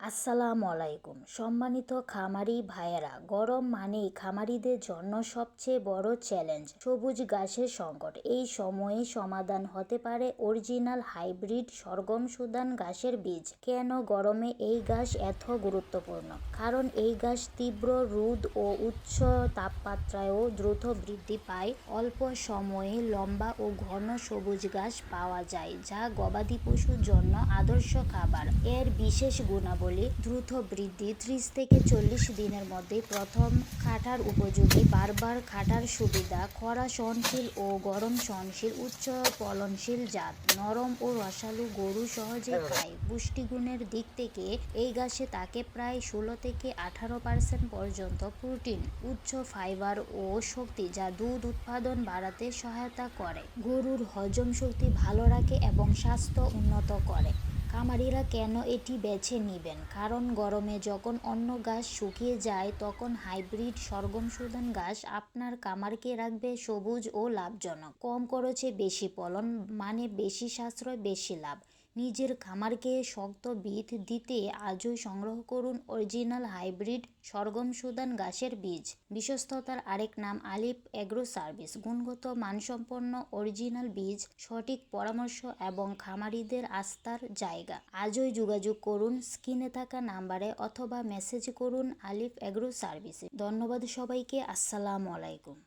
আসসালামু আলাইকুম সম্মানিত খামারি ভাইয়েরা, গরম মানেই খামারিদের জন্য সবচেয়ে বড় চ্যালেঞ্জ সবুজ ঘাসের সংকট। এই সময়ে সমাধান হতে পারে অরিজিনাল হাইব্রিড সরগম সুদান ঘাসের বীজ। কেন গরমে এই ঘাস এত গুরুত্বপূর্ণ? কারণ এই ঘাস তীব্র রোদ ও উচ্চ তাপমাত্রায়ও দ্রুত বৃদ্ধি পায়। অল্প সময়ে লম্বা ও ঘন সবুজ ঘাস পাওয়া যায়, যা গবাদি পশুর জন্য আদর্শ খাবার। এর বিশেষ গুণাবলী: দ্রুত বৃদ্ধি, 30 থেকে 40 দিনের মধ্যে প্রথম কাটার উপযোগী, বারবার কাটার সুবিধা, খরা সহনশীল ও গরম সহনশীল, উচ্চ ফলনশীল জাত, নরম ও রসালো, গরু সহজে খায়। পুষ্টিগুণের দিক থেকে এই ঘাসে থাকে প্রায় 16 থেকে 18% পর্যন্ত প্রোটিন, উচ্চ ফাইবার ও শক্তি, যা দুধ উৎপাদন বাড়াতে সহায়তা করে, গরুর হজম শক্তি ভালো রাখে এবং স্বাস্থ্য উন্নত করে। খামারিরা কেন এটি বেছে নেবেন? কারণ গরমে যখন অন্য ঘাস শুকিয়ে যায়, তখন হাইব্রিড সরগম সুদান ঘাস আপনার খামারকে রাখবে সবুজ ও লাভজনক। কম খরচে বেশি ফলন মানে বেশি সাশ্রয়, বেশি লাভ। নিজের খামারকে শক্ত ভিত দিতে আজই সংগ্রহ করুন অরিজিনাল হাইব্রিড সরগম সুদান ঘাসের বীজ। বিশ্বস্ততার আরেক নাম আলিফ এগ্রো সার্ভিস। গুণগত মানসম্পন্ন অরিজিনাল বীজ, সঠিক পরামর্শ এবং খামারিদের আস্থার জায়গা। আজই যোগাযোগ করুন স্ক্রিনে থাকা নাম্বারে অথবা মেসেজ করুন আলিফ এগ্রো সার্ভিসে। ধন্যবাদ সবাইকে। আসসালামু আলাইকুম।